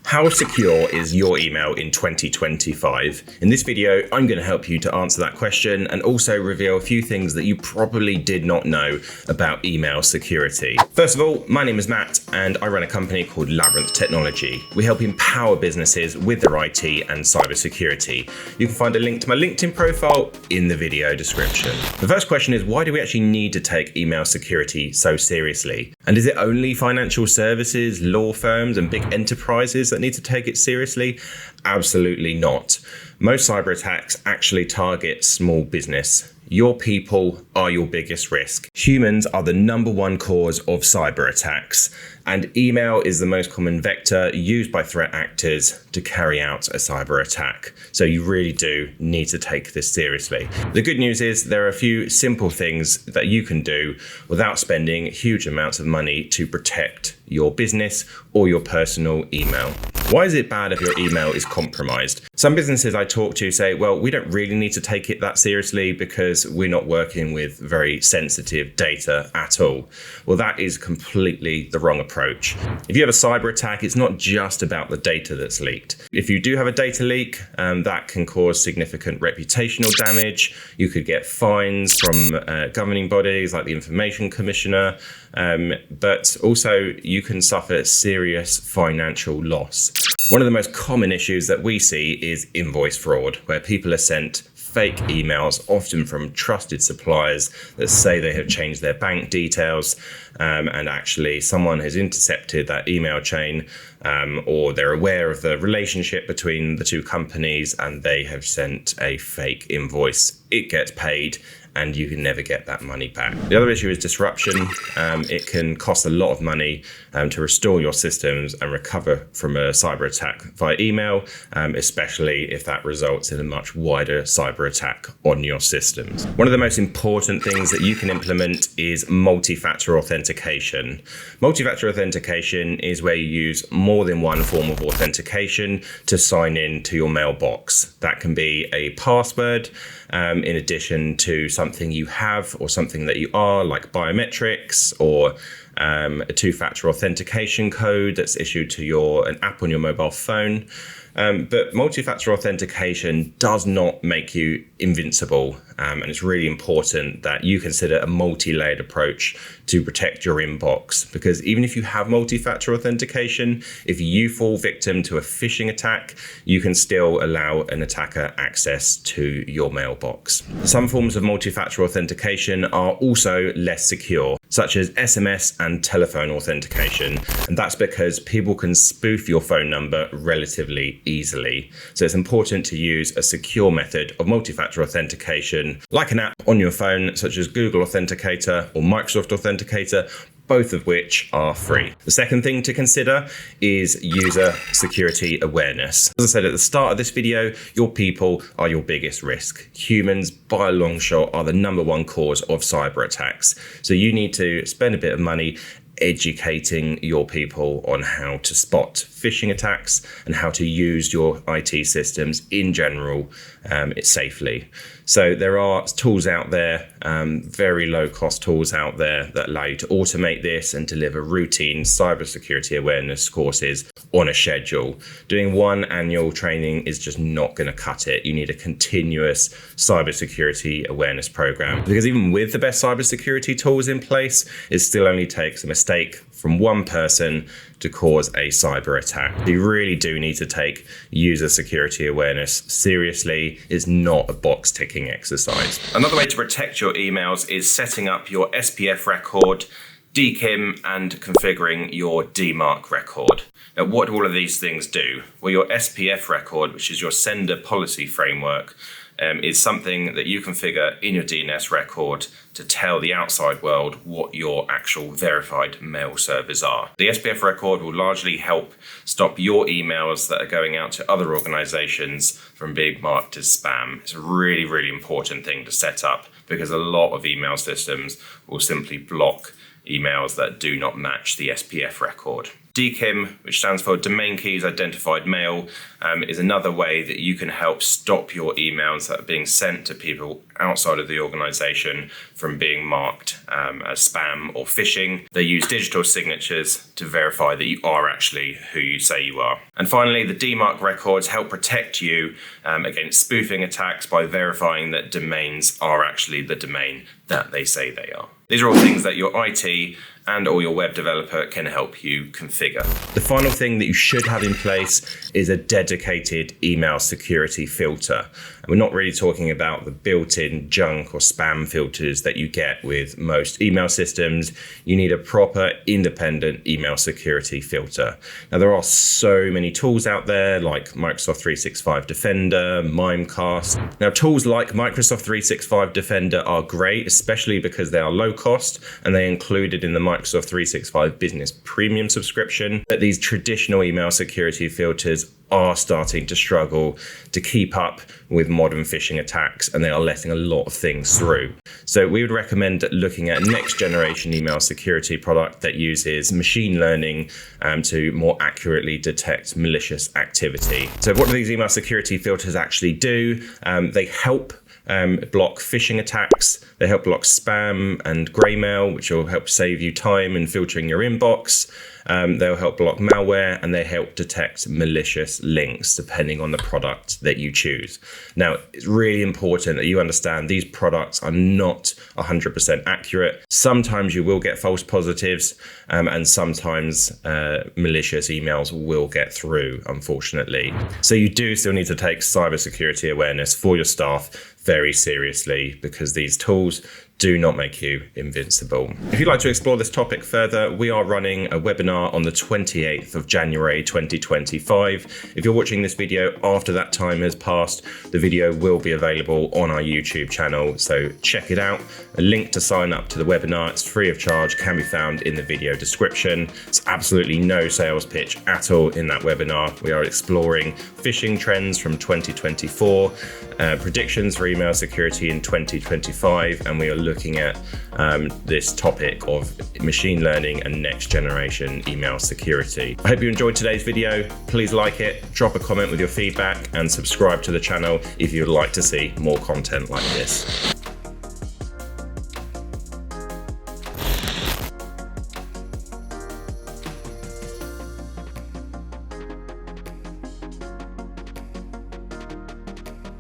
How secure is your email in 2025? In this video, I'm going to help you to answer that question and also reveal a few things that you probably did not know about email security. First of all, my name is Matt and I run a company called Labyrinth Technology. We help empower businesses with their IT and cybersecurity. You can find a link to my LinkedIn profile in the video description. The first question is, why do we actually need to take email security so seriously? And is it only financial services, law firms and big enterprises that need to take it seriously? Absolutely not. Most cyber attacks actually target small business. Your people are your biggest risk. Humans are the #1 cause of cyber attacks, and email is the most common vector used by threat actors to carry out a cyber attack. So you really do need to take this seriously. The good news is there are a few simple things that you can do without spending huge amounts of money to protect your business or your personal email. Why is it bad if your email is compromised? Some businesses I talk to say, well, we don't really need to take it that seriously because we're not working with very sensitive data at all. Well, that is completely the wrong approach. If you have a cyber attack, it's not just about the data that's leaked. If you do have a data leak, that can cause significant reputational damage. You could get fines from governing bodies like the Information Commissioner, but also you can suffer serious financial loss. One of the most common issues that we see is invoice fraud, where people are sent fake emails, often from trusted suppliers that say they have changed their bank details, and actually someone has intercepted that email chain, or they're aware of the relationship between the two companies and they have sent a fake invoice. It gets paid and you can never get that money back. The other issue is disruption. It can cost a lot of money to restore your systems and recover from a cyber attack via email, especially if that results in a much wider cyber attack on your systems. One of the most important things that you can implement is multi-factor authentication. Multi-factor authentication is where you use more than one form of authentication to sign in to your mailbox. That can be a password, in addition to something you have or something that you are, like biometrics, or a two-factor authentication code that's issued to an app on your mobile phone. But multi-factor authentication does not make you invincible, and it's really important that you consider a multi-layered approach to protect your inbox, because even if you have multi-factor authentication, if you fall victim to a phishing attack, you can still allow an attacker access to your mailbox. Some forms of multi-factor authentication are also less secure, such as SMS and telephone authentication, and that's because people can spoof your phone number relatively easily. So it's important to use a secure method of multi-factor authentication, like an app on your phone, such as Google Authenticator or Microsoft Authenticator, both of which are free. The second thing to consider is user security awareness. As I said at the start of this video, your people are your biggest risk. Humans, by a long shot, are the #1 cause of cyber attacks. So you need to spend a bit of money educating your people on how to spot phishing attacks and how to use your IT systems in general safely. So there are tools out there, very low cost tools out there that allow you to automate this and deliver routine cybersecurity awareness courses on a schedule. Doing one annual training is just not going to cut it. You need a continuous cybersecurity awareness program, because even with the best cybersecurity tools in place, it still only takes a mistake from one person to cause a cyber attack. You really do need to take user security awareness seriously. It's not a box ticking exercise. Another way to protect your emails is setting up your SPF record, DKIM, and configuring your DMARC record. Now, what do all of these things do? Well, your SPF record, which is your sender policy framework, is something that you configure in your DNS record to tell the outside world what your actual verified mail servers are. The SPF record will largely help stop your emails that are going out to other organizations from being marked as spam. It's a really, really important thing to set up, because a lot of email systems will simply block emails that do not match the SPF record. DKIM, which stands for Domain Keys Identified Mail, is another way that you can help stop your emails that are being sent to people outside of the organization from being marked as spam or phishing. They use digital signatures to verify that you are actually who you say you are. And finally, the DMARC records help protect you against spoofing attacks by verifying that domains are actually the domain that they say they are. These are all things that your IT and or your web developer can help you configure. The final thing that you should have in place is a dedicated email security filter. And we're not really talking about the built-in junk or spam filters that you get with most email systems. You need a proper independent email security filter. Now, there are so many tools out there like Microsoft 365 Defender, Mimecast. Now, tools like Microsoft 365 Defender are great, especially because they are low cost and they are included in the Microsoft 365 Business Premium subscription. But these traditional email security filters are starting to struggle to keep up with modern phishing attacks, and they are letting a lot of things through. So we would recommend looking at a next generation email security product that uses machine learning to more accurately detect malicious activity. So what do these email security filters actually do? They help block phishing attacks, they help block spam and grey mail, which will help save you time in filtering your inbox. They'll help block malware, and they help detect malicious links depending on the product that you choose. Now, it's really important that you understand these products are not 100% accurate. Sometimes you will get false positives, and sometimes malicious emails will get through, unfortunately. So you do still need to take cybersecurity awareness for your staff very seriously, because these tools do not make you invincible. If you'd like to explore this topic further, we are running a webinar on the 28th of January 2025. If you're watching this video after that time has passed, the video will be available on our YouTube channel, so check it out. A link to sign up to the webinar, it's free of charge, can be found in the video description. It's absolutely no sales pitch at all in that webinar. We are exploring phishing trends from 2024, predictions for email security in 2025, and we are looking at this topic of machine learning and next generation email security. I hope you enjoyed today's video. Please like it, drop a comment with your feedback, and subscribe to the channel if you'd like to see more content like this.